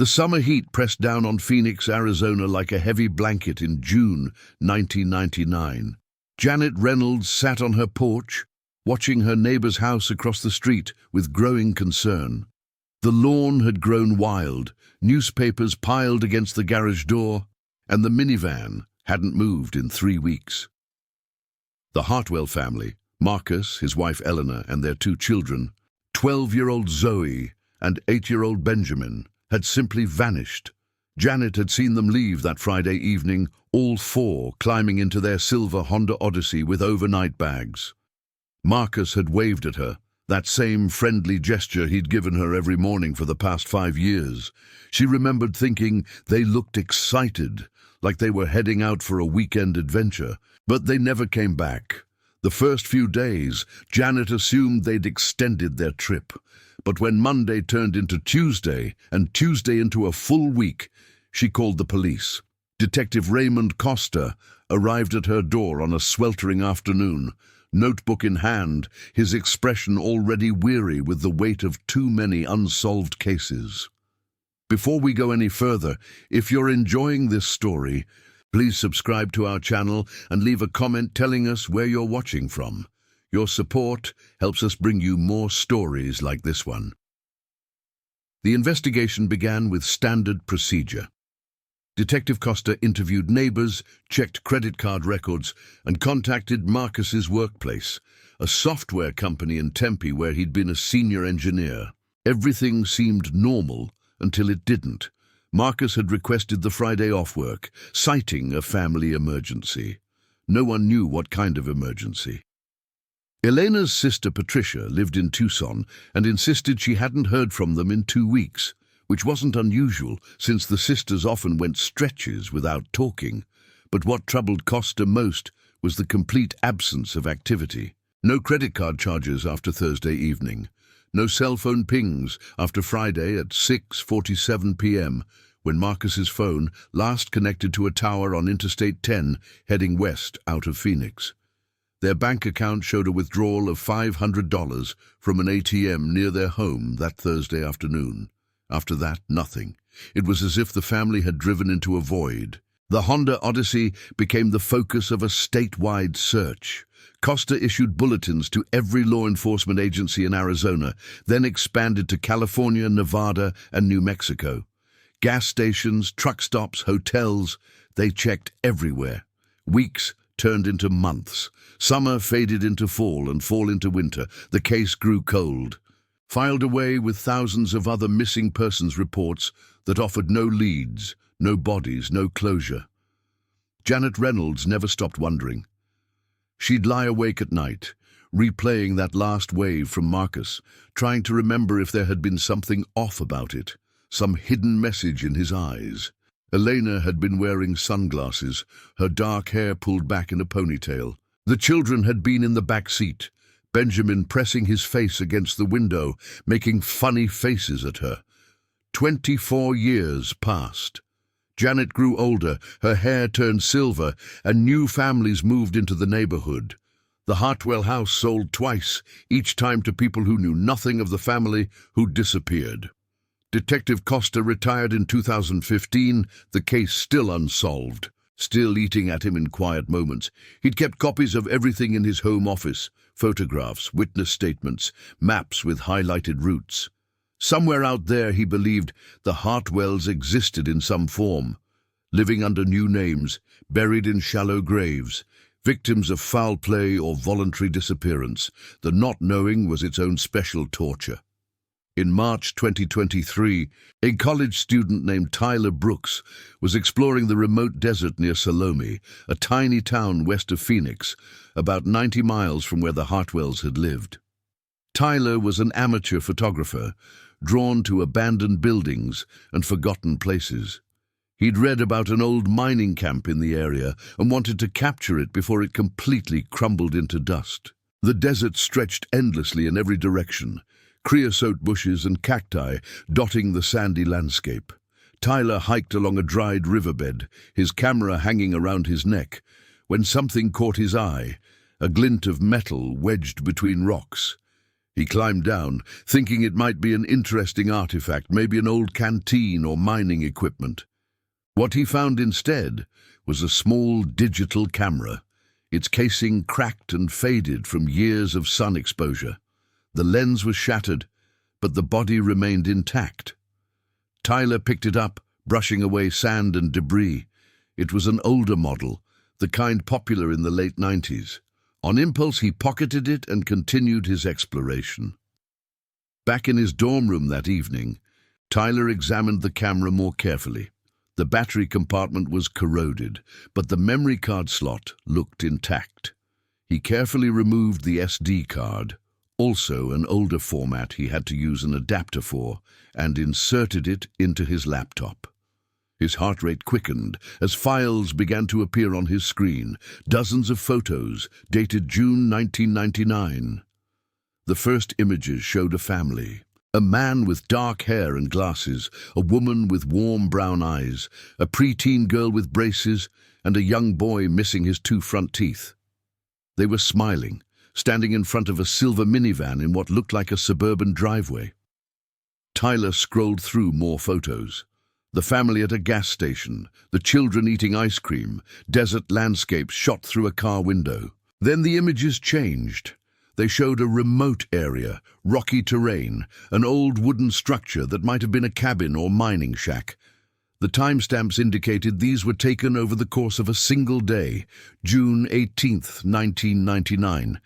The summer heat pressed down on Phoenix, Arizona like a heavy blanket in June 1999. Janet Reynolds sat on her porch, watching her neighbor's house across the street with growing concern. The lawn had grown wild, newspapers piled against the garage door, and the minivan hadn't moved in 3 weeks. The Hartwell family, Marcus, his wife Eleanor, and their 2 children, 12-year-old Zoe and 8-year-old Benjamin, had simply vanished. Janet had seen them leave that Friday evening, all 4 climbing into their silver Honda Odyssey with overnight bags. Marcus had waved at her, that same friendly gesture he'd given her every morning for the past 5 years. She remembered thinking they looked excited, like they were heading out for a weekend adventure, but they never came back. The first few days, Janet assumed they'd extended their trip. But when Monday turned into Tuesday, and Tuesday into a full week, she called the police. Detective Raymond Costa arrived at her door on a sweltering afternoon, notebook in hand, his expression already weary with the weight of too many unsolved cases. Before we go any further, if you're enjoying this story, please subscribe to our channel and leave a comment telling us where you're watching from. Your support helps us bring you more stories like this one. The investigation began with standard procedure. Detective Costa interviewed neighbors, checked credit card records, and contacted Marcus's workplace, a software company in Tempe where he'd been a senior engineer. Everything seemed normal until it didn't. Marcus had requested the Friday off work, citing a family emergency. No one knew what kind of emergency. Elena's sister Patricia lived in Tucson and insisted she hadn't heard from them in 2 weeks, which wasn't unusual since the sisters often went stretches without talking. But what troubled Costa most was the complete absence of activity. No credit card charges after Thursday evening. No cell phone pings after Friday at 6:47 p.m., when Marcus's phone last connected to a tower on Interstate 10 heading west out of Phoenix. Their bank account showed a withdrawal of $500 from an ATM near their home that Thursday afternoon. After that, nothing. It was as if the family had driven into a void. The Honda Odyssey became the focus of a statewide search. Costa issued bulletins to every law enforcement agency in Arizona, then expanded to California, Nevada, and New Mexico. Gas stations, truck stops, hotels, they checked everywhere. Weeks turned into months. Summer faded into fall and fall into winter. The case grew cold. Filed away with thousands of other missing persons reports that offered no leads, no bodies, no closure. Janet Reynolds never stopped wondering. She'd lie awake at night, replaying that last wave from Marcus, trying to remember if there had been something off about it, some hidden message in his eyes. Elena had been wearing sunglasses, her dark hair pulled back in a ponytail. The children had been in the back seat, Benjamin pressing his face against the window, making funny faces at her. 24 years passed. Janet grew older, her hair turned silver, and new families moved into the neighborhood. The Hartwell house sold twice, each time to people who knew nothing of the family who'd disappeared. Detective Costa retired in 2015, the case still unsolved, still eating at him in quiet moments. He'd kept copies of everything in his home office, photographs, witness statements, maps with highlighted routes. Somewhere out there, he believed, the Hartwells existed in some form, living under new names, buried in shallow graves, victims of foul play or voluntary disappearance. The not knowing was its own special torture. In March 2023, a college student named Tyler Brooks was exploring the remote desert near Salome, a tiny town west of Phoenix, about 90 miles from where the Hartwells had lived. Tyler was an amateur photographer, drawn to abandoned buildings and forgotten places. He'd read about an old mining camp in the area and wanted to capture it before it completely crumbled into dust. The desert stretched endlessly in every direction, creosote bushes and cacti dotting the sandy landscape. Tyler hiked along a dried riverbed, his camera hanging around his neck, when something caught his eye, a glint of metal wedged between rocks. He climbed down, thinking it might be an interesting artifact, maybe an old canteen or mining equipment. What he found instead was a small digital camera, its casing cracked and faded from years of sun exposure. The lens was shattered, but the body remained intact. Tyler picked it up, brushing away sand and debris. It was an older model, the kind popular in the late 90s. On impulse, he pocketed it and continued his exploration. Back in his dorm room that evening, Tyler examined the camera more carefully. The battery compartment was corroded, but the memory card slot looked intact. He carefully removed the SD card, also an older format he had to use an adapter for, and inserted it into his laptop. His heart rate quickened as files began to appear on his screen, dozens of photos dated June 1999. The first images showed a family. A man with dark hair and glasses, a woman with warm brown eyes, a preteen girl with braces, and a young boy missing his 2 front teeth. They were smiling, standing in front of a silver minivan in what looked like a suburban driveway. Tyler scrolled through more photos. The family at a gas station, the children eating ice cream, desert landscapes shot through a car window. Then the images changed. They showed a remote area, rocky terrain, an old wooden structure that might have been a cabin or mining shack. The timestamps indicated these were taken over the course of a single day, June 18th, 1999.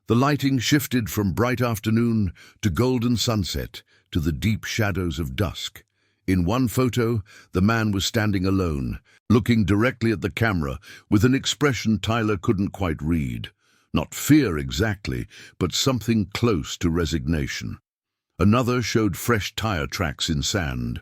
The lighting shifted from bright afternoon to golden sunset to the deep shadows of dusk. In one photo, the man was standing alone, looking directly at the camera with an expression Tyler couldn't quite read. Not fear exactly, but something close to resignation. Another showed fresh tire tracks in sand.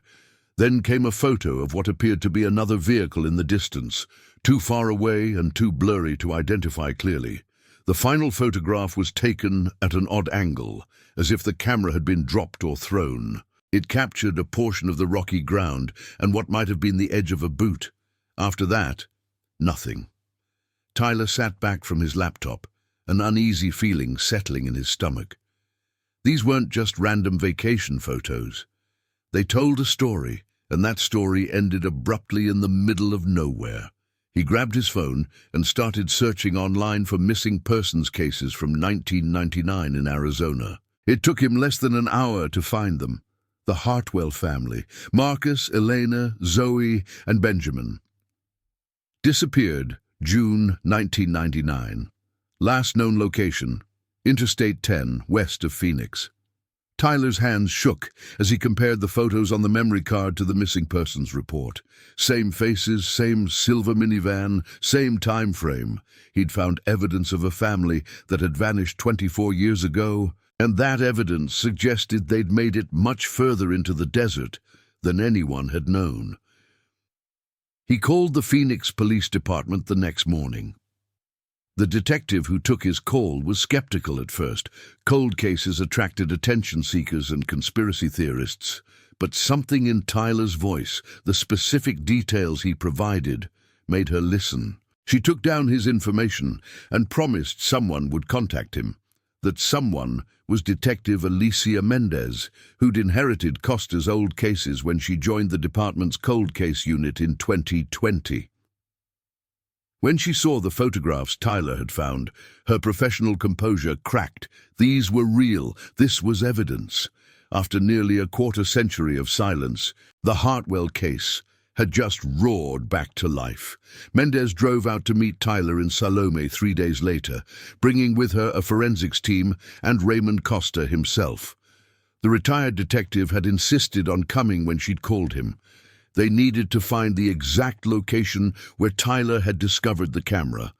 Then came a photo of what appeared to be another vehicle in the distance, too far away and too blurry to identify clearly. The final photograph was taken at an odd angle, as if the camera had been dropped or thrown. It captured a portion of the rocky ground and what might have been the edge of a boot. After that, nothing. Tyler sat back from his laptop, an uneasy feeling settling in his stomach. These weren't just random vacation photos. They told a story, and that story ended abruptly in the middle of nowhere. He grabbed his phone and started searching online for missing persons cases from 1999 in Arizona. It took him less than an hour to find them. The Hartwell family, Marcus, Elena, Zoe, and Benjamin. Disappeared, June 1999. Last known location, Interstate 10, west of Phoenix. Tyler's hands shook as he compared the photos on the memory card to the missing persons report. Same faces, same silver minivan, same time frame. He'd found evidence of a family that had vanished 24 years ago, and that evidence suggested they'd made it much further into the desert than anyone had known. He called the Phoenix Police Department the next morning. The detective who took his call was skeptical at first. Cold cases attracted attention seekers and conspiracy theorists, but something in Tyler's voice, the specific details he provided, made her listen. She took down his information and promised someone would contact him. That someone was Detective Alicia Mendez, who'd inherited Costa's old cases when she joined the department's cold case unit in 2020. When she saw the photographs Tyler had found, her professional composure cracked. These were real. This was evidence. After nearly a quarter-century of silence, the Hartwell case had just roared back to life. Mendez drove out to meet Tyler in Salome 3 days later, bringing with her a forensics team and Raymond Costa himself. The retired detective had insisted on coming when she'd called him. They needed to find the exact location where Tyler had discovered the camera.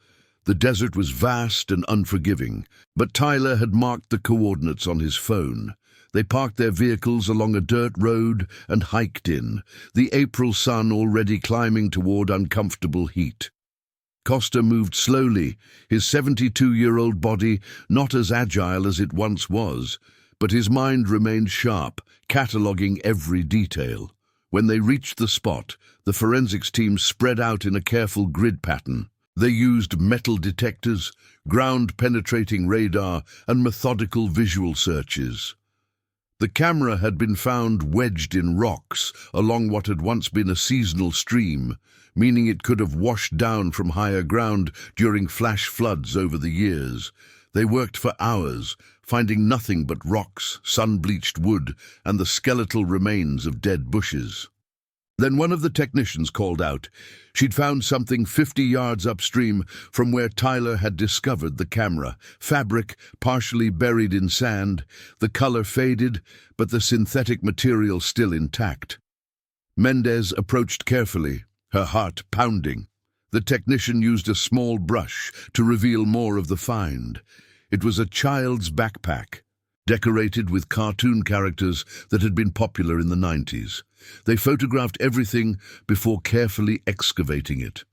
The desert was vast and unforgiving, but Tyler had marked the coordinates on his phone. They parked their vehicles along a dirt road and hiked in, the April sun already climbing toward uncomfortable heat. Costa moved slowly, his 72-year-old body not as agile as it once was, but his mind remained sharp, cataloging every detail. When they reached the spot, the forensics team spread out in a careful grid pattern. They used metal detectors, ground-penetrating radar, and methodical visual searches. The camera had been found wedged in rocks along what had once been a seasonal stream, meaning it could have washed down from higher ground during flash floods over the years. They worked for hours, finding nothing but rocks, sun-bleached wood, and the skeletal remains of dead bushes. Then one of the technicians called out. She'd found something 50 yards upstream from where Tyler had discovered the camera. Fabric, partially buried in sand, the color faded, but the synthetic material still intact. Mendez approached carefully, her heart pounding. The technician used a small brush to reveal more of the find. It was a child's backpack, decorated with cartoon characters that had been popular in the 90s. They photographed everything before carefully excavating it.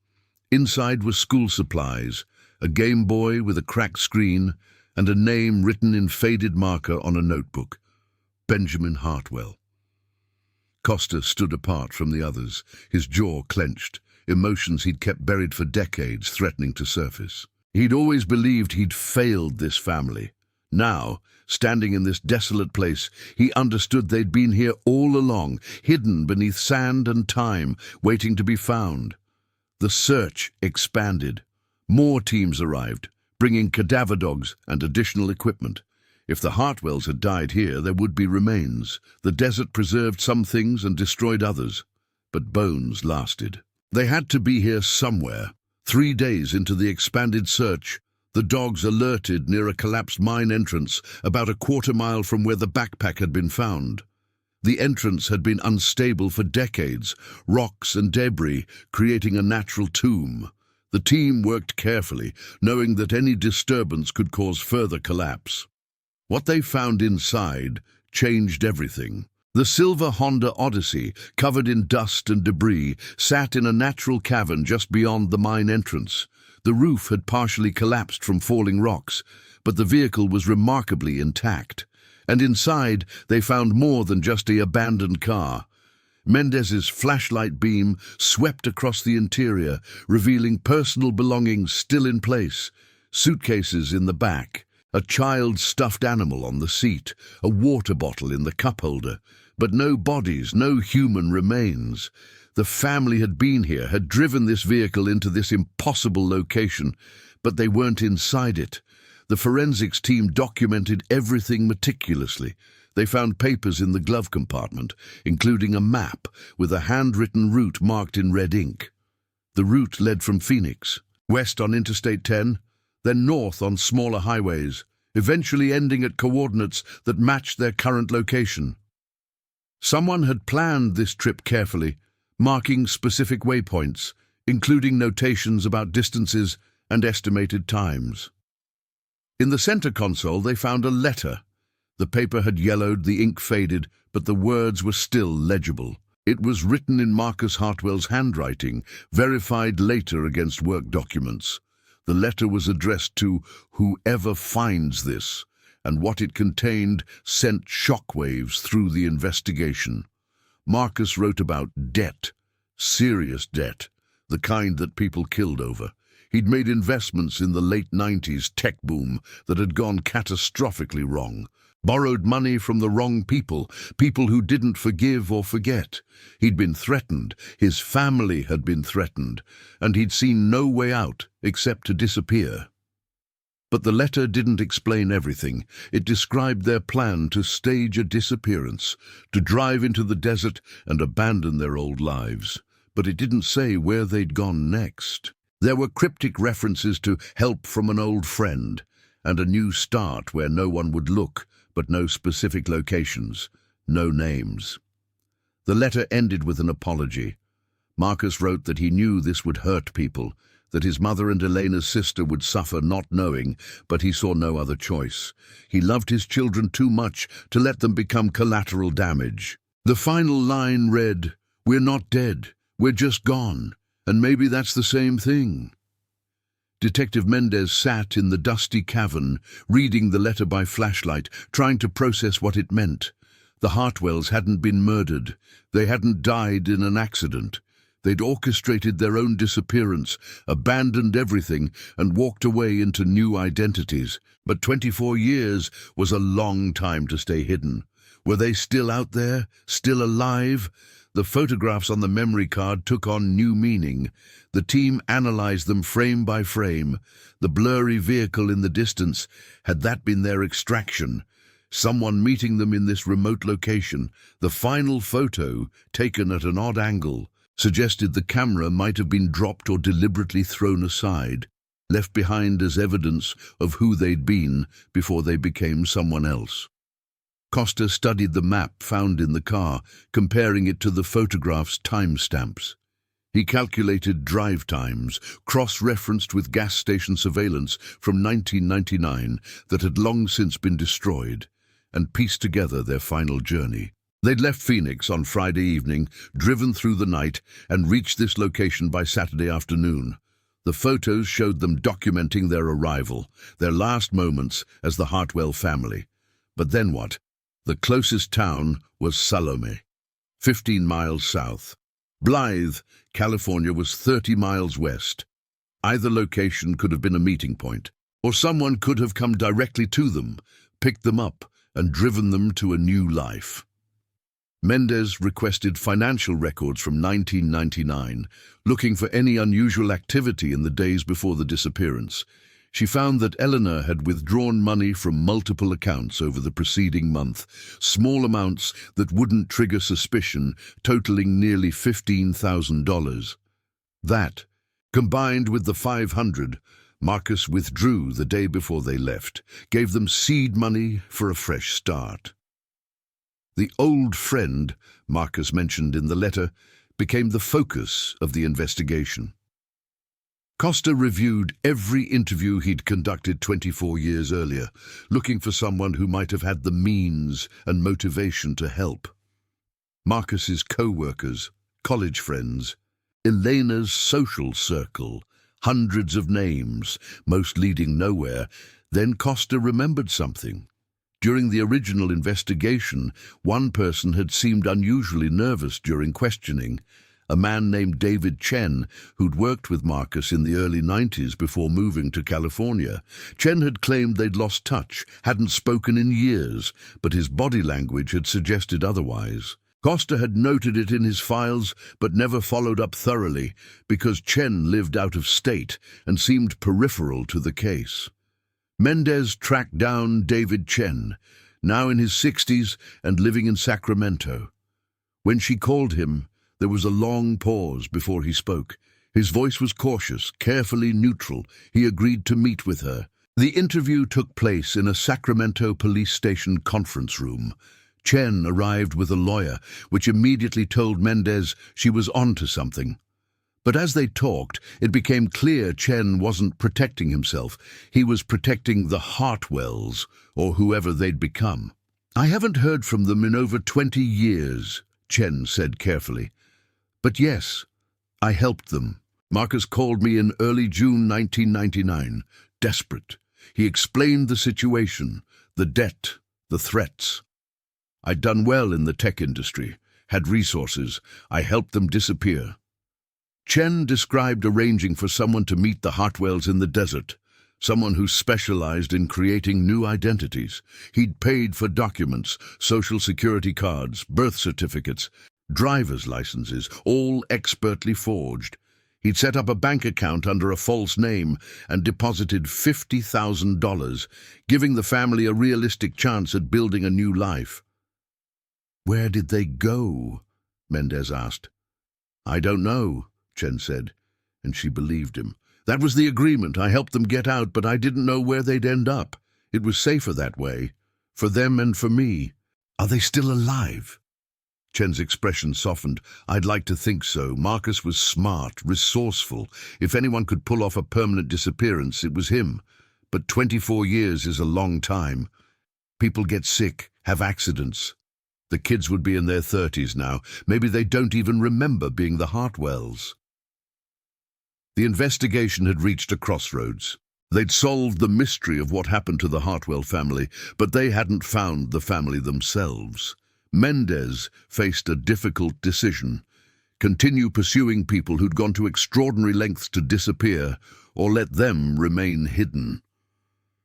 Inside were school supplies, a Game Boy with a cracked screen, and a name written in faded marker on a notebook. Benjamin Hartwell. Costa stood apart from the others, his jaw clenched, emotions he'd kept buried for decades threatening to surface. He'd always believed he'd failed this family. Now, standing in this desolate place, he understood they'd been here all along, hidden beneath sand and time, waiting to be found. The search expanded. More teams arrived, bringing cadaver dogs and additional equipment. If the Hartwells had died here, there would be remains. The desert preserved some things and destroyed others, but bones lasted. They had to be here somewhere. 3 days into the expanded search, the dogs alerted near a collapsed mine entrance about a quarter-mile from where the backpack had been found. The entrance had been unstable for decades, rocks and debris creating a natural tomb. The team worked carefully, knowing that any disturbance could cause further collapse. What they found inside changed everything. The silver Honda Odyssey, covered in dust and debris, sat in a natural cavern just beyond the mine entrance. The roof had partially collapsed from falling rocks, but the vehicle was remarkably intact. And inside, they found more than just an abandoned car. Mendez's flashlight beam swept across the interior, revealing personal belongings still in place. Suitcases in the back, a child's stuffed animal on the seat, a water bottle in the cup holder. But no bodies, no human remains. The family had been here, had driven this vehicle into this impossible location, but they weren't inside it. The forensics team documented everything meticulously. They found papers in the glove compartment, including a map with a handwritten route marked in red ink. The route led from Phoenix, west on Interstate 10, then north on smaller highways, eventually ending at coordinates that matched their current location. Someone had planned this trip carefully, marking specific waypoints, including notations about distances and estimated times. In the center console, they found a letter. The paper had yellowed, the ink faded, but the words were still legible. It was written in Marcus Hartwell's handwriting, verified later against work documents. The letter was addressed to whoever finds this, and what it contained sent shockwaves through the investigation. Marcus wrote about debt, serious debt, the kind that people killed over. He'd made investments in the late 90s tech boom that had gone catastrophically wrong, borrowed money from the wrong people, people who didn't forgive or forget. He'd been threatened, his family had been threatened, and he'd seen no way out except to disappear. But the letter didn't explain everything. It described their plan to stage a disappearance, to drive into the desert and abandon their old lives. But it didn't say where they'd gone next. There were cryptic references to help from an old friend, and a new start where no one would look, but no specific locations, no names. The letter ended with an apology. Marcus wrote that he knew this would hurt people, that his mother and Elena's sister would suffer not knowing, but he saw no other choice. He loved his children too much to let them become collateral damage. The final line read, "We're not dead, we're just gone, and maybe that's the same thing." Detective Mendez sat in the dusty cavern, reading the letter by flashlight, trying to process what it meant. The Hartwells hadn't been murdered. They hadn't died in an accident. They'd orchestrated their own disappearance, abandoned everything, and walked away into new identities. But 24 years was a long time to stay hidden. Were they still out there, still alive? The photographs on the memory card took on new meaning. The team analyzed them frame by frame. The blurry vehicle in the distance, had that been their extraction? Someone meeting them in this remote location? The final photo, taken at an odd angle, suggested the camera might have been dropped or deliberately thrown aside, left behind as evidence of who they'd been before they became someone else. Costa studied the map found in the car, comparing it to the photograph's timestamps. He calculated drive times, cross-referenced with gas station surveillance from 1999 that had long since been destroyed, and pieced together their final journey. They'd left Phoenix on Friday evening, driven through the night, and reached this location by Saturday afternoon. The photos showed them documenting their arrival, their last moments as the Hartwell family. But then what? The closest town was Salome, 15 miles south. Blythe, California, was 30 miles west. Either location could have been a meeting point, or someone could have come directly to them, picked them up, and driven them to a new life. Mendez requested financial records from 1999, looking for any unusual activity in the days before the disappearance. She found that Eleanor had withdrawn money from multiple accounts over the preceding month, small amounts that wouldn't trigger suspicion, totaling nearly $15,000. That, combined with the $500 Marcus withdrew the day before they left, gave them seed money for a fresh start. The old friend Marcus mentioned in the letter became the focus of the investigation. Costa reviewed every interview he'd conducted 24 years earlier, looking for someone who might have had the means and motivation to help. Marcus's co-workers, college friends, Elena's social circle, hundreds of names, most leading nowhere. Then Costa remembered something. During the original investigation, one person had seemed unusually nervous during questioning, a man named David Chen, who'd worked with Marcus in the early 90s before moving to California. Chen had claimed they'd lost touch, hadn't spoken in years, but his body language had suggested otherwise. Costa had noted it in his files, but never followed up thoroughly, because Chen lived out of state and seemed peripheral to the case. Mendez tracked down David Chen, now in his 60s and living in Sacramento. When she called him, there was a long pause before he spoke. His voice was cautious, carefully neutral. He agreed to meet with her. The interview took place in a Sacramento police station conference room. Chen arrived with a lawyer, which immediately told Mendez she was onto something. But as they talked, it became clear Chen wasn't protecting himself. He was protecting the Hartwells, or whoever they'd become. "I haven't heard from them in over 20 years, Chen said carefully. "But yes, I helped them. Marcus called me in early June 1999, desperate. He explained the situation, the debt, the threats. I'd done well in the tech industry, had resources. I helped them disappear." Chen described arranging for someone to meet the Hartwells in the desert, someone who specialized in creating new identities. He'd paid for documents, social security cards, birth certificates, driver's licenses, all expertly forged. He'd set up a bank account under a false name and deposited $50,000, giving the family a realistic chance at building a new life. "Where did they go?" Mendez asked. "I don't know," Chen said, and she believed him. "That was the agreement. I helped them get out, but I didn't know where they'd end up. It was safer that way, for them and for me." "Are they still alive?" Chen's expression softened. "I'd like to think so. Marcus was smart, resourceful. If anyone could pull off a permanent disappearance, it was him. But 24 years is a long time. People get sick, have accidents. The kids would be in their 30s now. Maybe they don't even remember being the Hartwells." The investigation had reached a crossroads. They'd solved the mystery of what happened to the Hartwell family, but they hadn't found the family themselves. Mendez faced a difficult decision. continue pursuing people who'd gone to extraordinary lengths to disappear, or let them remain hidden.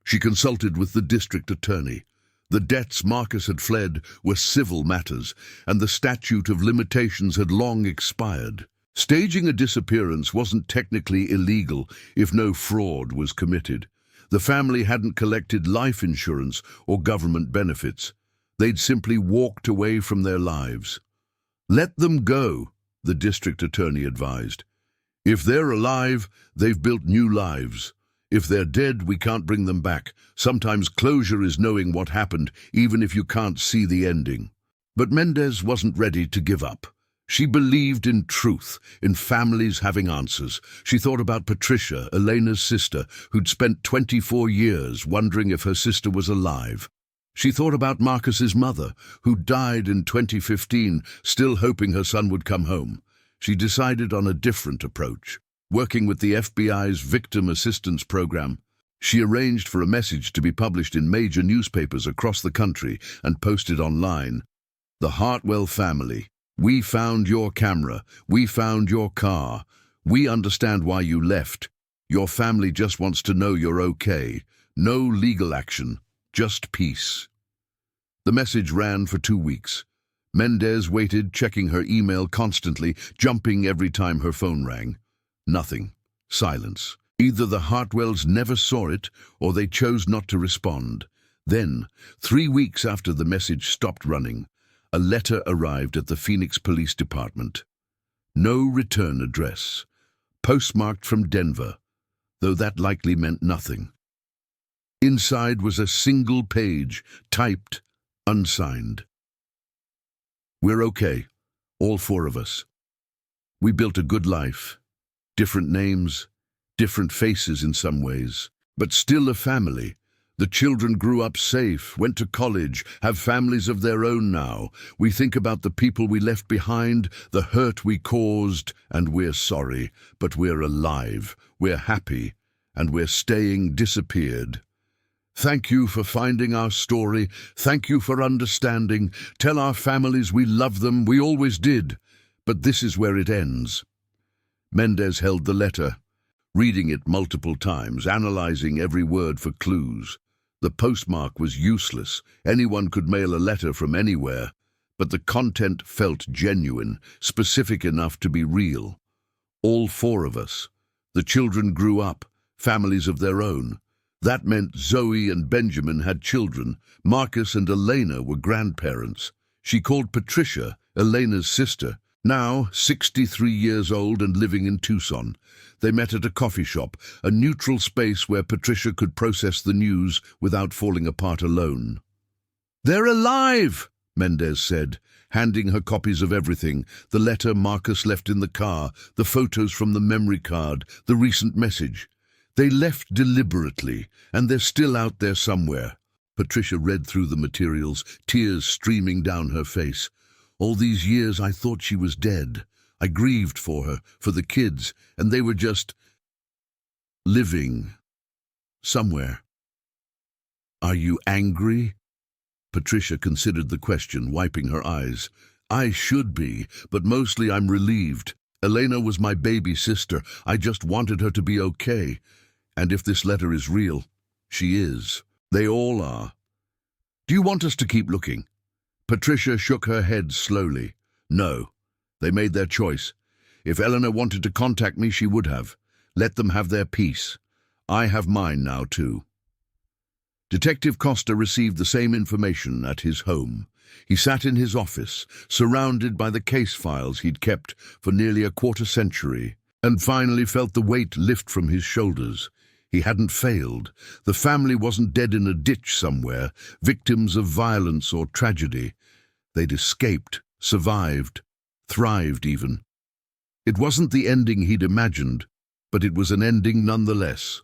She consulted with the district attorney. The debts Marcus had fled were civil matters, and the statute of limitations had long expired. Staging a disappearance wasn't technically illegal if no fraud was committed. The family hadn't collected life insurance or government benefits. They'd simply walked away from their lives. Let them go, the district attorney advised. If they're alive, they've built new lives. If they're dead, we can't bring them back. Sometimes closure is knowing what happened, even if you can't see the ending. But Mendez wasn't ready to give up. She believed in truth, in families having answers. She thought about Patricia, Elena's sister, who'd spent 24 years wondering if her sister was alive. She thought about Marcus's mother, who died in 2015, still hoping her son would come home. She decided on a different approach. Working with the FBI's Victim Assistance Program, she arranged for a message to be published in major newspapers across the country and posted online. The Hartwell family. We found your camera. We found your car. We understand why you left. Your family just wants to know you're okay. No legal action, just peace. The message ran for 2 weeks. Mendez waited, checking her email constantly, jumping every time her phone rang. Nothing. Silence. Either the Hartwells never saw it, or they chose not to respond. Then, 3 weeks after the message stopped running, a letter arrived at the Phoenix Police Department. No return address. Postmarked from Denver, though that likely meant nothing. Inside was a single page, typed, unsigned. We're okay, all 4 of us. We built a good life. Different names, different faces in some ways, but still a family. The children grew up safe, went to college, have families of their own now. We think about the people we left behind, the hurt we caused, and we're sorry, but we're alive, we're happy, and we're staying disappeared. Thank you for finding our story. Thank you for understanding. Tell our families we love them, we always did. But this is where it ends. Mendez held the letter, reading it multiple times, analyzing every word for clues. The postmark was useless. Anyone could mail a letter from anywhere, but the content felt genuine, specific enough to be real. All 4 of us. The children grew up, families of their own. That meant Zoe and Benjamin had children. Marcus and Elena were grandparents. She called Patricia, Elena's sister, now 63 years old and living in Tucson. They met at a coffee shop, a neutral space where Patricia could process the news without falling apart alone. "They're alive!" Mendez said, handing her copies of everything, the letter Marcus left in the car, the photos from the memory card, the recent message. They left deliberately, and they're still out there somewhere. Patricia read through the materials, tears streaming down her face. All these years I thought she was dead. I grieved for her, for the kids, and they were just living somewhere. Are you angry? Patricia considered the question, wiping her eyes. I should be, but mostly I'm relieved. Elena was my baby sister. I just wanted her to be okay. And if this letter is real, she is. They all are. Do you want us to keep looking? Patricia shook her head slowly. No. They made their choice. If Eleanor wanted to contact me, she would have. Let them have their peace. I have mine now, too. Detective Costa received the same information at his home. He sat in his office, surrounded by the case files he'd kept for nearly a quarter-century, and finally felt the weight lift from his shoulders. He hadn't failed. The family wasn't dead in a ditch somewhere, victims of violence or tragedy. They'd escaped, survived, thrived even. It wasn't the ending he'd imagined, but it was an ending nonetheless.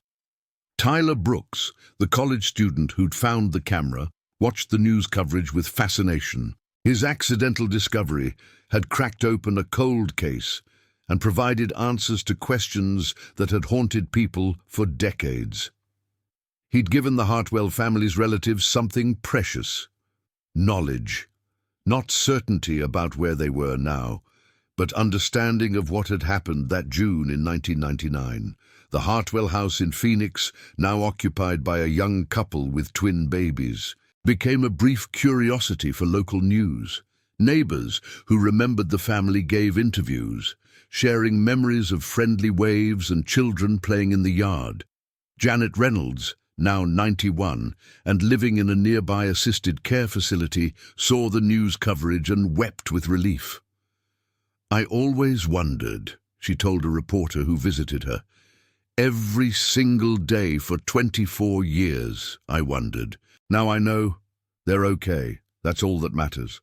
Tyler Brooks, the college student who'd found the camera, watched the news coverage with fascination. His accidental discovery had cracked open a cold case and provided answers to questions that had haunted people for decades. He'd given the Hartwell family's relatives something precious: knowledge. Not certainty about where they were now, but understanding of what had happened that June in 1999. The Hartwell house in Phoenix, now occupied by a young couple with twin babies, became a brief curiosity for local news. Neighbors who remembered the family gave interviews, sharing memories of friendly waves and children playing in the yard. Janet Reynolds, now 91, and living in a nearby assisted care facility, saw the news coverage and wept with relief. "I always wondered," she told a reporter who visited her. "Every single day for 24 years, I wondered. Now I know they're okay. That's all that matters."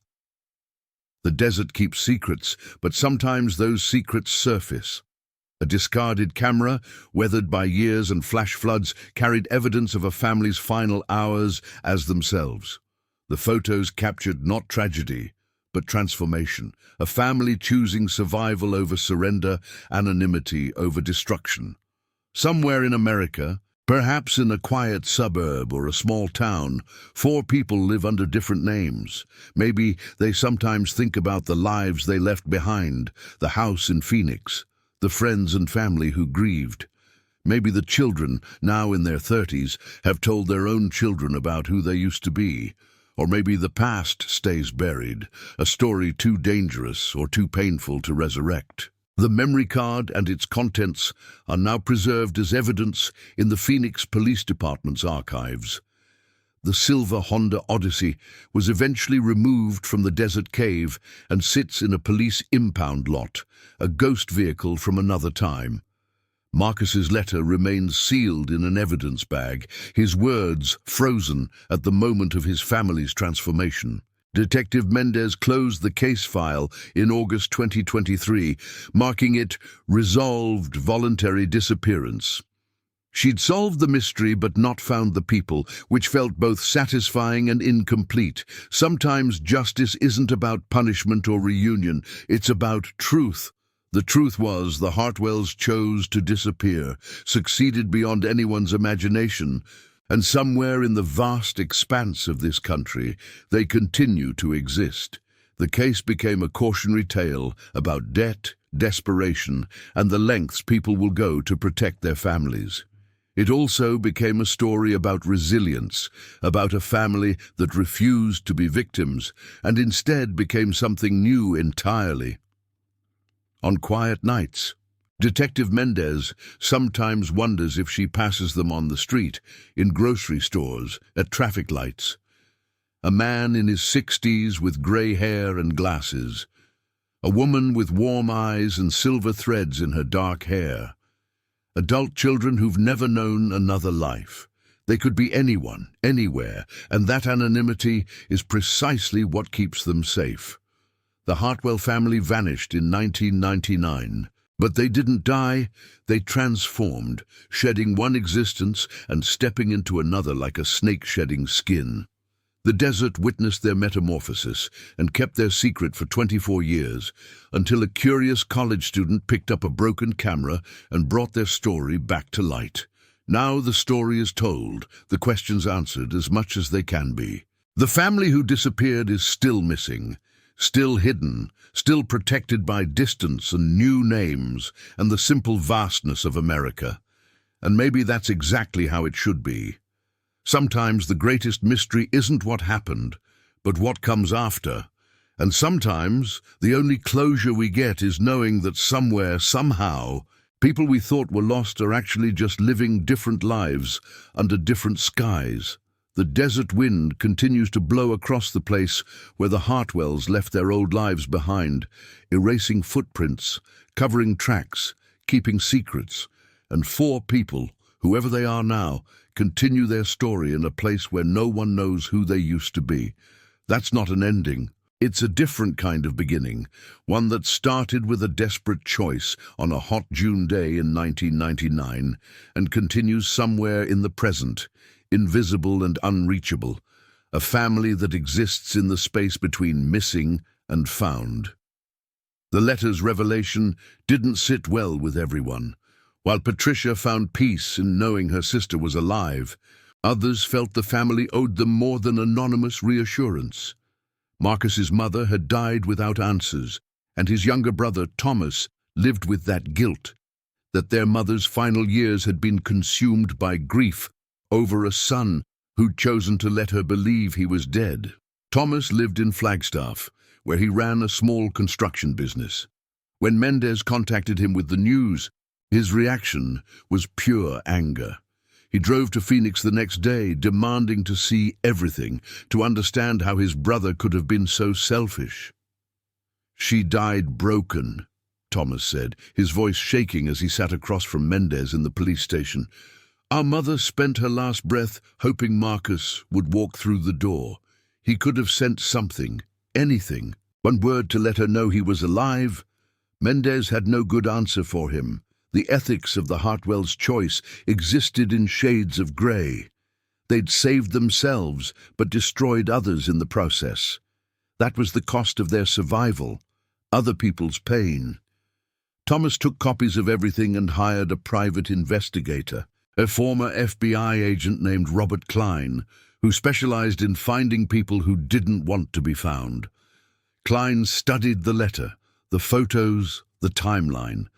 The desert keeps secrets, but sometimes those secrets surface. A discarded camera, weathered by years and flash floods, carried evidence of a family's final hours as themselves. The photos captured not tragedy, but transformation, a family choosing survival over surrender, anonymity over destruction. Somewhere in America, perhaps in a quiet suburb or a small town, 4 people live under different names. Maybe they sometimes think about the lives they left behind, the house in Phoenix, the friends and family who grieved. Maybe the children, now in their 30s, have told their own children about who they used to be. Or maybe the past stays buried, a story too dangerous or too painful to resurrect. The memory card and its contents are now preserved as evidence in the Phoenix Police Department's archives. The silver Honda Odyssey was eventually removed from the desert cave and sits in a police impound lot, a ghost vehicle from another time. Marcus's letter remains sealed in an evidence bag, his words frozen at the moment of his family's transformation. Detective Mendez closed the case file in August 2023, marking it resolved voluntary disappearance. She'd solved the mystery but not found the people, which felt both satisfying and incomplete. Sometimes justice isn't about punishment or reunion, it's about truth. The truth was the Hartwells chose to disappear, succeeded beyond anyone's imagination, and somewhere in the vast expanse of this country, they continue to exist. The case became a cautionary tale about debt, desperation, and the lengths people will go to protect their families. It also became a story about resilience, about a family that refused to be victims and instead became something new entirely. On quiet nights, Detective Mendez sometimes wonders if she passes them on the street, in grocery stores, at traffic lights. A man in his 60s with grey hair and glasses. A woman with warm eyes and silver threads in her dark hair. Adult children who've never known another life. They could be anyone, anywhere, and that anonymity is precisely what keeps them safe. The Hartwell family vanished in 1999. But they didn't die, they transformed, shedding one existence and stepping into another like a snake shedding skin. The desert witnessed their metamorphosis and kept their secret for 24 years, until a curious college student picked up a broken camera and brought their story back to light. Now the story is told, the questions answered as much as they can be. The family who disappeared is still missing. Still hidden, still protected by distance and new names and the simple vastness of America. And maybe that's exactly how it should be. Sometimes the greatest mystery isn't what happened, but what comes after. And sometimes the only closure we get is knowing that somewhere, somehow, people we thought were lost are actually just living different lives under different skies. The desert wind continues to blow across the place where the Hartwells left their old lives behind, erasing footprints, covering tracks, keeping secrets, and 4 people, whoever they are now, continue their story in a place where no one knows who they used to be. That's not an ending. It's a different kind of beginning, one that started with a desperate choice on a hot June day in 1999 and continues somewhere in the present, invisible and unreachable, a family that exists in the space between missing and found. The letter's revelation didn't sit well with everyone. While Patricia found peace in knowing her sister was alive, others felt the family owed them more than anonymous reassurance. Marcus's mother had died without answers, and his younger brother, Thomas, lived with that guilt, that their mother's final years had been consumed by grief over a son who'd chosen to let her believe he was dead. Thomas lived in Flagstaff, where he ran a small construction business. When Mendez contacted him with the news, his reaction was pure anger. He drove to Phoenix the next day, demanding to see everything, to understand how his brother could have been so selfish. "She died broken," Thomas said, his voice shaking as he sat across from Mendez in the police station. "Our mother spent her last breath hoping Marcus would walk through the door. He could have sent something, anything, one word to let her know he was alive." Mendez had no good answer for him. The ethics of the Hartwells' choice existed in shades of grey. They'd saved themselves, but destroyed others in the process. That was the cost of their survival, other people's pain. Thomas took copies of everything and hired a private investigator, a former FBI agent named Robert Klein, who specialized in finding people who didn't want to be found. Klein studied the letter, the photos, the timeline.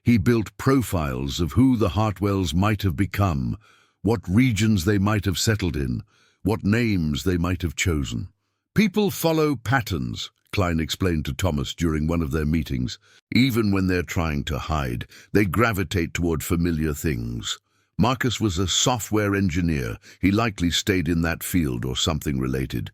He built profiles of who the Hartwells might have become, what regions they might have settled in, what names they might have chosen. "People follow patterns," Klein explained to Thomas during one of their meetings. "Even when they're trying to hide, they gravitate toward familiar things. Marcus was a software engineer. He likely stayed in that field or something related.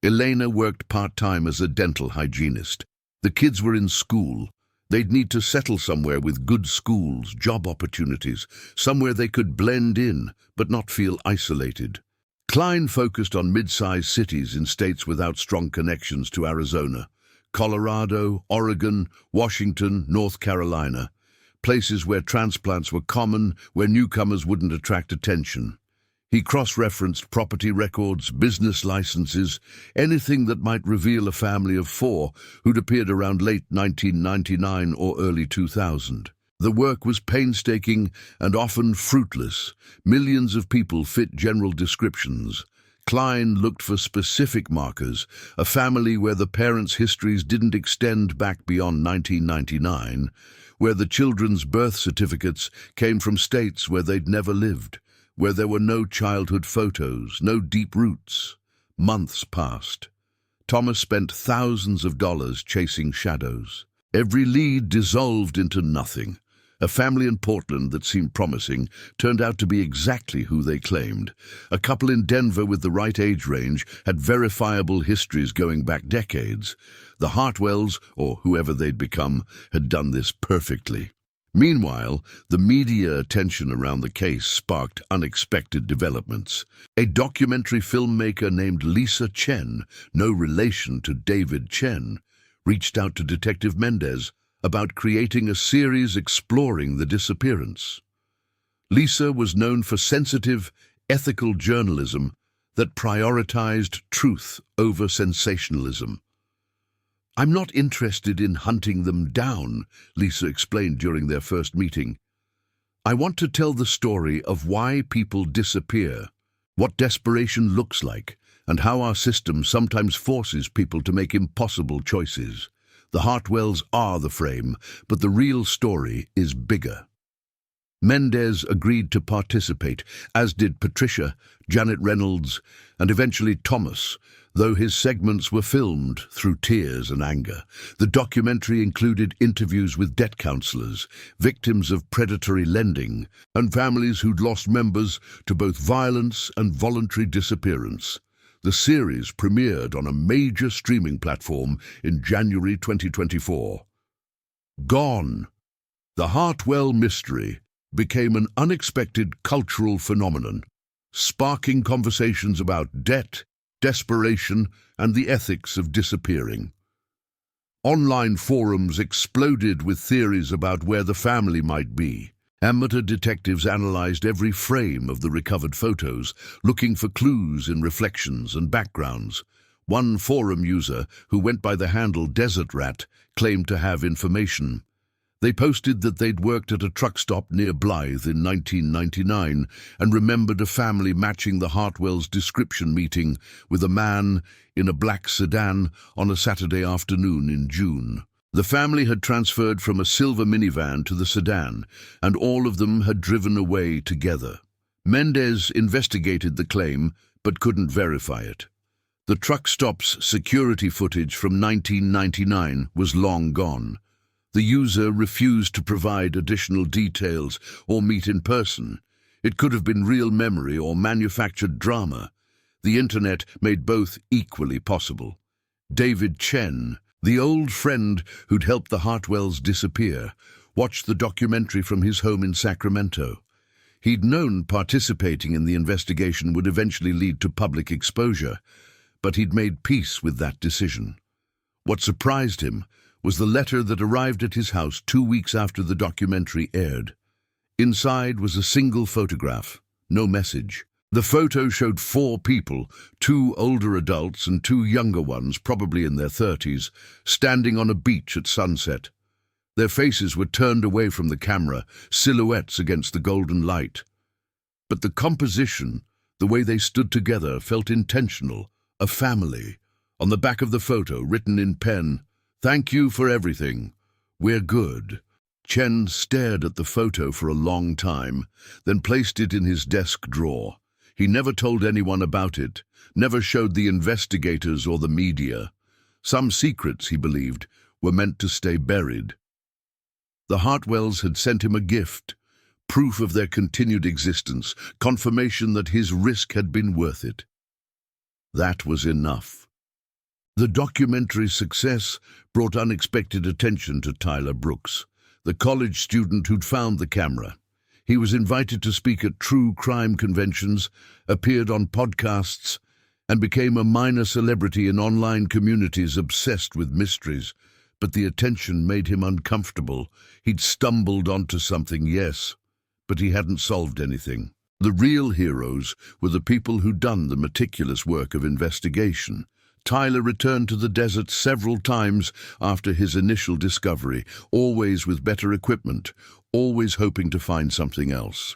Elena worked part-time as a dental hygienist. The kids were in school. They'd need to settle somewhere with good schools, job opportunities, somewhere they could blend in but not feel isolated." Klein focused on mid-sized cities in states without strong connections to Arizona: Colorado, Oregon, Washington, North Carolina, places where transplants were common, where newcomers wouldn't attract attention. He cross-referenced property records, business licenses, anything that might reveal a family of 4 who'd appeared around late 1999 or early 2000. The work was painstaking and often fruitless. Millions of people fit general descriptions. Klein looked for specific markers, a family where the parents' histories didn't extend back beyond 1999, where the children's birth certificates came from states where they'd never lived, where there were no childhood photos, no deep roots. Months passed. Thomas spent thousands of dollars chasing shadows. Every lead dissolved into nothing. A family in Portland that seemed promising turned out to be exactly who they claimed. A couple in Denver with the right age range had verifiable histories going back decades. The Hartwells, or whoever they'd become, had done this perfectly. Meanwhile, the media attention around the case sparked unexpected developments. A documentary filmmaker named Lisa Chen, no relation to David Chen, reached out to Detective Mendez about creating a series exploring the disappearance. Lisa was known for sensitive, ethical journalism that prioritized truth over sensationalism. "I'm not interested in hunting them down," Lisa explained during their first meeting. "I want to tell the story of why people disappear, what desperation looks like, and how our system sometimes forces people to make impossible choices. The Hartwells are the frame, but the real story is bigger." Mendez agreed to participate, as did Patricia, Janet Reynolds, and eventually Thomas, though his segments were filmed through tears and anger. The documentary included interviews with debt counselors, victims of predatory lending, and families who'd lost members to both violence and voluntary disappearance. The series premiered on a major streaming platform in January 2024. Gone. The Hartwell mystery became an unexpected cultural phenomenon, sparking conversations about debt, desperation, and the ethics of disappearing. Online forums exploded with theories about where the family might be. Amateur detectives analyzed every frame of the recovered photos, looking for clues in reflections and backgrounds. One forum user, who went by the handle Desert Rat, claimed to have information. They posted that they'd worked at a truck stop near Blythe in 1999 and remembered a family matching the Hartwell's description meeting with a man in a black sedan on a Saturday afternoon in June. The family had transferred from a silver minivan to the sedan, and all of them had driven away together. Mendez investigated the claim, but couldn't verify it. The truck stop's security footage from 1999 was long gone. The user refused to provide additional details or meet in person. It could have been real memory or manufactured drama. The internet made both equally possible. David Chen, the old friend who'd helped the Hartwells disappear, watched the documentary from his home in Sacramento. He'd known participating in the investigation would eventually lead to public exposure, but he'd made peace with that decision. What surprised him was the letter that arrived at his house 2 weeks after the documentary aired. Inside was a single photograph, no message. The photo showed 4 people, 2 older adults and 2 younger ones, probably in their 30s, standing on a beach at sunset. Their faces were turned away from the camera, silhouettes against the golden light. But the composition, the way they stood together, felt intentional, a family. On the back of the photo, written in pen, "Thank you for everything. We're good." Chen stared at the photo for a long time, then placed it in his desk drawer. He never told anyone about it, never showed the investigators or the media. Some secrets, he believed, were meant to stay buried. The Hartwells had sent him a gift, proof of their continued existence, confirmation that his risk had been worth it. That was enough. The documentary's success brought unexpected attention to Tyler Brooks, the college student who'd found the camera. He was invited to speak at true crime conventions, appeared on podcasts, and became a minor celebrity in online communities obsessed with mysteries. But the attention made him uncomfortable. He'd stumbled onto something, yes, but he hadn't solved anything. The real heroes were the people who'd done the meticulous work of investigation. Tyler returned to the desert several times after his initial discovery, always with better equipment, always hoping to find something else.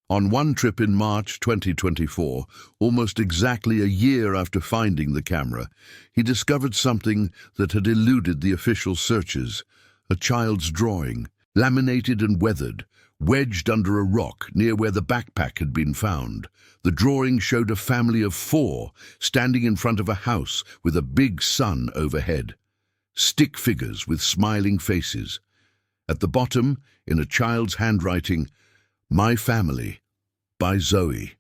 On one trip in March 2024, almost exactly a year after finding the camera, he discovered something that had eluded the official searches: a child's drawing, laminated and weathered, wedged under a rock near where the backpack had been found. The drawing showed a family of 4 standing in front of a house with a big sun overhead. Stick figures with smiling faces. At the bottom, in a child's handwriting, "My Family," by Zoe.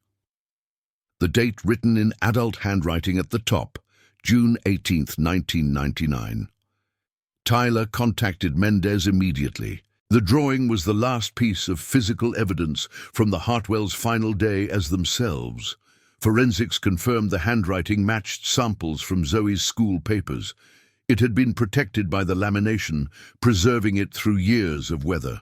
The date written in adult handwriting at the top, June 18, 1999. Tyler contacted Mendez immediately. The drawing was the last piece of physical evidence from the Hartwells' final day as themselves. Forensics confirmed the handwriting matched samples from Zoe's school papers. It had been protected by the lamination, preserving it through years of weather.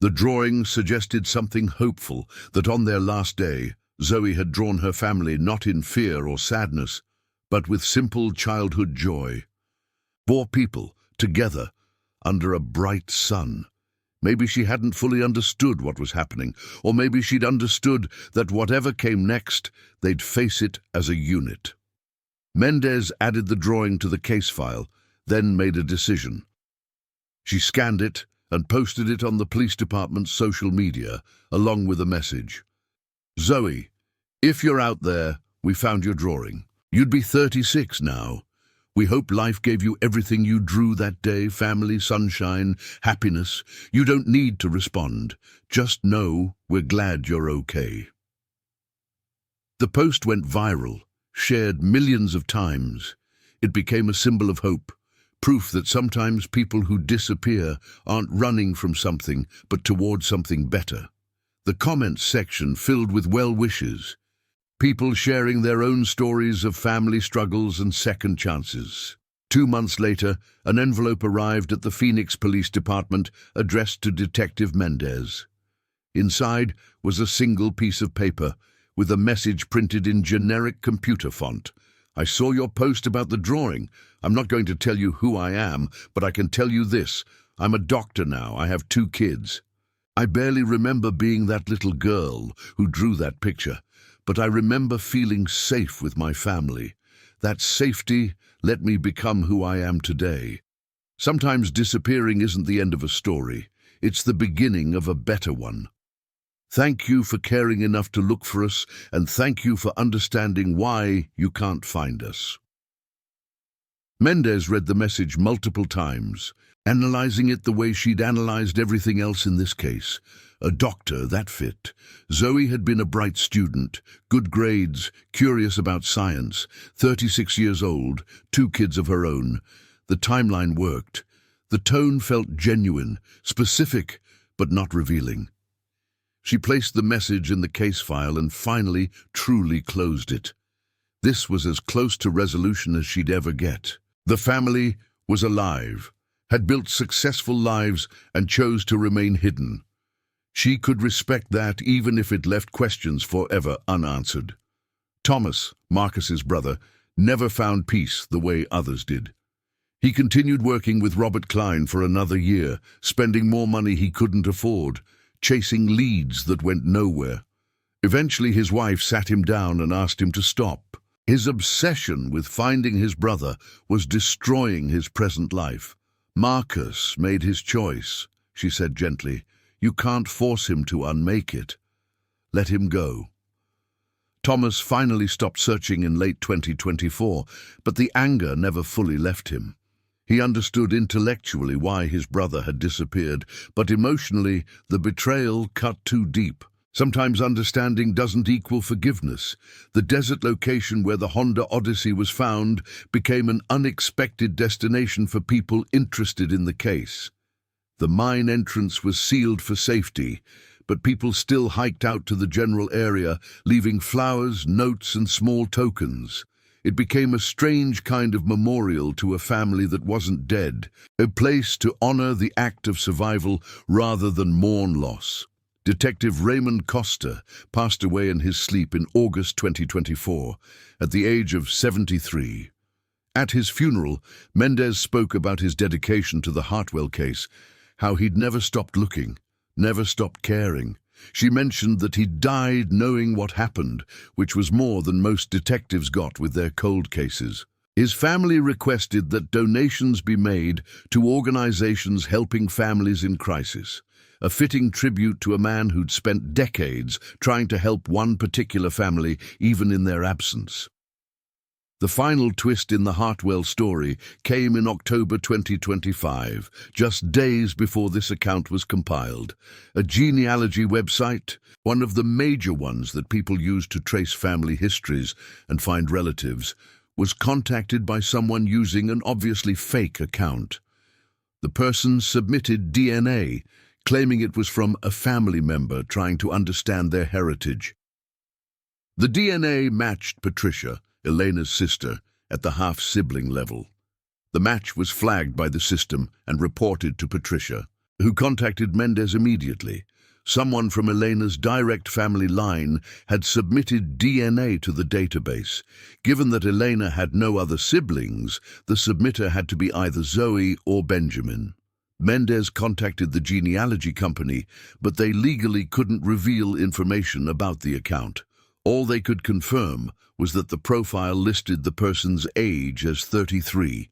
The drawing suggested something hopeful, that on their last day, Zoe had drawn her family not in fear or sadness, but with simple childhood joy. 4 people, together, under a bright sun. Maybe she hadn't fully understood what was happening, or maybe she'd understood that whatever came next, they'd face it as a unit. Mendez added the drawing to the case file, then made a decision. She scanned it and posted it on the police department's social media, along with a message. "Zoe, if you're out there, we found your drawing. You'd be 36 now. We hope life gave you everything you drew that day: family, sunshine, happiness. You don't need to respond. Just know we're glad you're okay." The post went viral, shared millions of times. It became a symbol of hope, proof that sometimes people who disappear aren't running from something, but toward something better. The comments section filled with well wishes, people sharing their own stories of family struggles and second chances. 2 months later, an envelope arrived at the Phoenix Police Department addressed to Detective Mendez. Inside was a single piece of paper with a message printed in generic computer font. "I saw your post about the drawing. I'm not going to tell you who I am, but I can tell you this. I'm a doctor now. I have 2 kids. I barely remember being that little girl who drew that picture, but I remember feeling safe with my family. That safety let me become who I am today. Sometimes disappearing isn't the end of a story. It's the beginning of a better one. Thank you for caring enough to look for us, and thank you for understanding why you can't find us. Mendez read the message multiple times, analyzing it the way she'd analyzed everything else in this case. A doctor, that fit. Zoe had been a bright student, good grades, curious about science, 36 years old, 2 kids of her own. The timeline worked. The tone felt genuine, specific, but not revealing. She placed the message in the case file and finally, truly closed it. This was as close to resolution as she'd ever get. The family was alive, had built successful lives, and chose to remain hidden. She could respect that even if it left questions forever unanswered. Thomas, Marcus's brother, never found peace the way others did. He continued working with Robert Klein for another year, spending more money he couldn't afford, chasing leads that went nowhere. Eventually his wife sat him down and asked him to stop. His obsession with finding his brother was destroying his present life. Marcus made his choice, she said gently. You can't force him to unmake it. Let him go. Thomas finally stopped searching in late 2024, but the anger never fully left him. He understood intellectually why his brother had disappeared, but emotionally, the betrayal cut too deep. Sometimes understanding doesn't equal forgiveness. The desert location where the Honda Odyssey was found became an unexpected destination for people interested in the case. The mine entrance was sealed for safety, but people still hiked out to the general area, leaving flowers, notes, and small tokens. It became a strange kind of memorial to a family that wasn't dead, a place to honor the act of survival rather than mourn loss. Detective Raymond Costa passed away in his sleep in August 2024, at the age of 73. At his funeral, Mendez spoke about his dedication to the Hartwell case, how he'd never stopped looking, never stopped caring. She mentioned that he died knowing what happened, which was more than most detectives got with their cold cases. His family requested that donations be made to organizations helping families in crisis, a fitting tribute to a man who'd spent decades trying to help one particular family, even in their absence. The final twist in the Hartwell story came in October 2025, just days before this account was compiled. A genealogy website, one of the major ones that people use to trace family histories and find relatives, was contacted by someone using an obviously fake account. The person submitted DNA, claiming it was from a family member trying to understand their heritage. The DNA matched Patricia, Elena's sister, at the half-sibling level. The match was flagged by the system and reported to Patricia, who contacted Mendez immediately. Someone from Elena's direct family line had submitted DNA to the database. Given that Elena had no other siblings, the submitter had to be either Zoe or Benjamin. Mendez contacted the genealogy company, but they legally couldn't reveal information about the account. All they could confirm was that the profile listed the person's age as 33,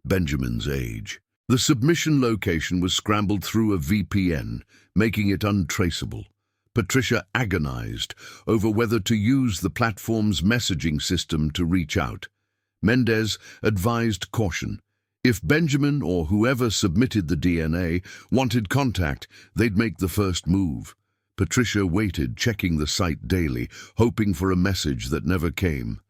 Benjamin's age. The submission location was scrambled through a VPN, making it untraceable. Patricia agonized over whether to use the platform's messaging system to reach out. Mendez advised caution. If Benjamin or whoever submitted the DNA wanted contact, they'd make the first move. Patricia waited, checking the site daily, hoping for a message that never came.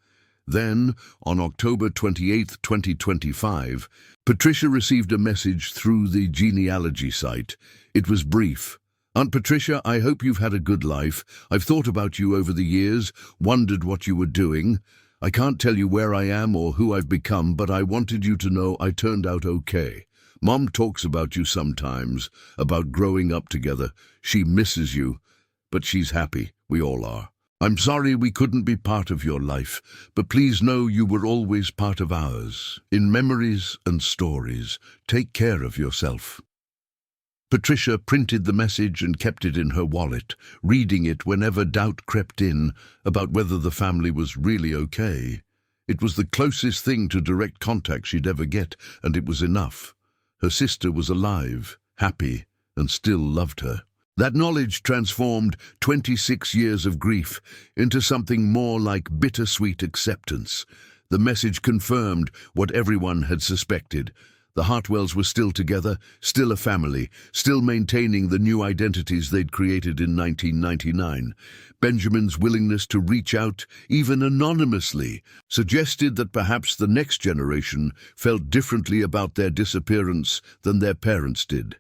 Then, on October 28, 2025, Patricia received a message through the genealogy site. It was brief. Aunt Patricia, I hope you've had a good life. I've thought about you over the years, wondered what you were doing. I can't tell you where I am or who I've become, but I wanted you to know I turned out okay. Mom talks about you sometimes, about growing up together. She misses you, but she's happy. We all are. I'm sorry we couldn't be part of your life, but please know you were always part of ours. In memories and stories, take care of yourself. Patricia printed the message and kept it in her wallet, reading it whenever doubt crept in about whether the family was really okay. It was the closest thing to direct contact she'd ever get, and it was enough. Her sister was alive, happy, and still loved her. That knowledge transformed 26 years of grief into something more like bittersweet acceptance. The message confirmed what everyone had suspected. The Hartwells were still together, still a family, still maintaining the new identities they'd created in 1999. Benjamin's willingness to reach out, even anonymously, suggested that perhaps the next generation felt differently about their disappearance than their parents did.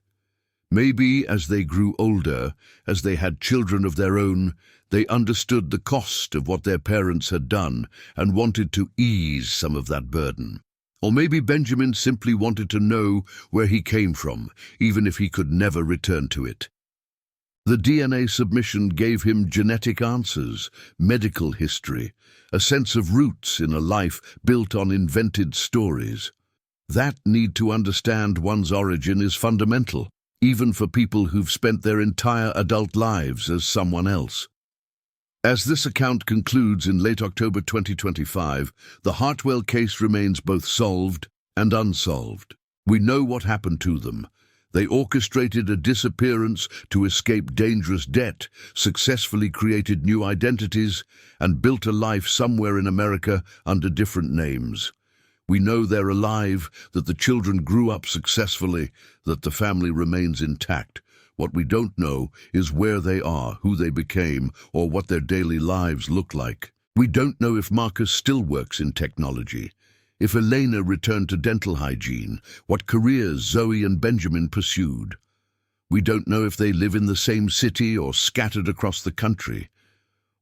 Maybe as they grew older, as they had children of their own, they understood the cost of what their parents had done and wanted to ease some of that burden. Or maybe Benjamin simply wanted to know where he came from, even if he could never return to it. The DNA submission gave him genetic answers, medical history, a sense of roots in a life built on invented stories. That need to understand one's origin is fundamental, even for people who've spent their entire adult lives as someone else. As this account concludes in late October 2025, the Hartwell case remains both solved and unsolved. We know what happened to them. They orchestrated a disappearance to escape dangerous debt, successfully created new identities, and built a life somewhere in America under different names. We know they're alive, that the children grew up successfully, that the family remains intact. What we don't know is where they are, who they became, or what their daily lives look like. We don't know if Marcus still works in technology, if Elena returned to dental hygiene, what careers Zoe and Benjamin pursued. We don't know if they live in the same city or scattered across the country.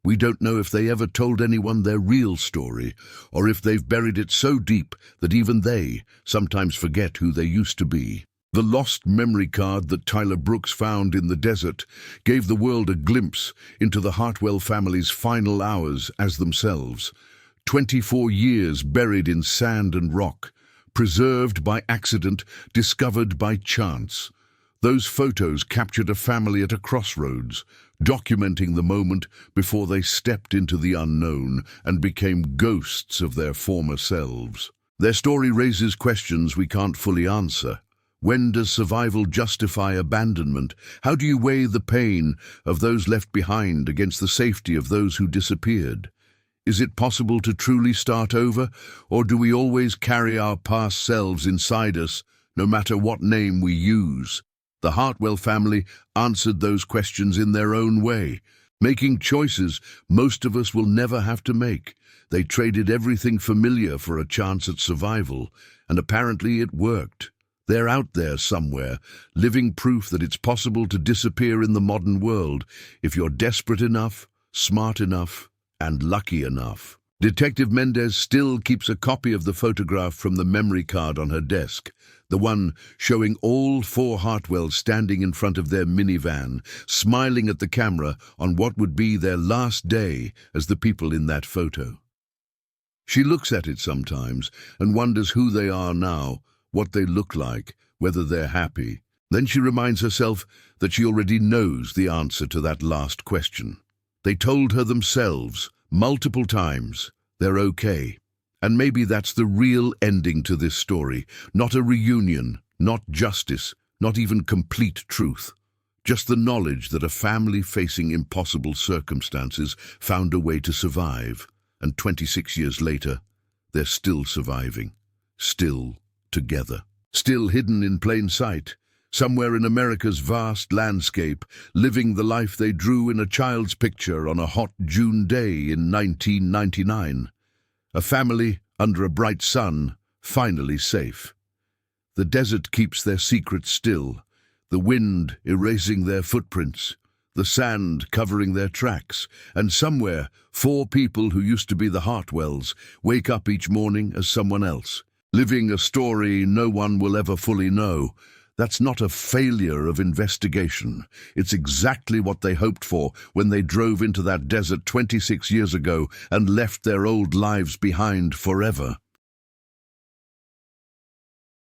We don't know if they ever told anyone their real story, or if they've buried it so deep that even they sometimes forget who they used to be. The lost memory card that Tyler Brooks found in the desert gave the world a glimpse into the Hartwell family's final hours as themselves. 24 years buried in sand and rock, preserved by accident, discovered by chance. Those photos captured a family at a crossroads, documenting the moment before they stepped into the unknown and became ghosts of their former selves. Their story raises questions we can't fully answer. When does survival justify abandonment? How do you weigh the pain of those left behind against the safety of those who disappeared? Is it possible to truly start over, or do we always carry our past selves inside us, no matter what name we use? The Hartwell family answered those questions in their own way, making choices most of us will never have to make. They traded everything familiar for a chance at survival, and apparently it worked. They're out there somewhere, living proof that it's possible to disappear in the modern world if you're desperate enough, smart enough, and lucky enough. Detective Mendez still keeps a copy of the photograph from the memory card on her desk, the one showing all four Hartwells standing in front of their minivan, smiling at the camera on what would be their last day as the people in that photo. She looks at it sometimes and wonders who they are now, what they look like, whether they're happy. Then she reminds herself that she already knows the answer to that last question. They told her themselves, multiple times, they're okay. And maybe that's the real ending to this story. Not a reunion, not justice, not even complete truth. Just the knowledge that a family facing impossible circumstances found a way to survive. And 26 years later, they're still surviving. Still together. Still hidden in plain sight. Somewhere in America's vast landscape, living the life they drew in a child's picture on a hot June day in 1999. A family under a bright sun, finally safe. The desert keeps their secrets still, the wind erasing their footprints, the sand covering their tracks, and somewhere, four people who used to be the Hartwells wake up each morning as someone else, living a story no one will ever fully know. That's not a failure of investigation. It's exactly what they hoped for when they drove into that desert 26 years ago and left their old lives behind forever.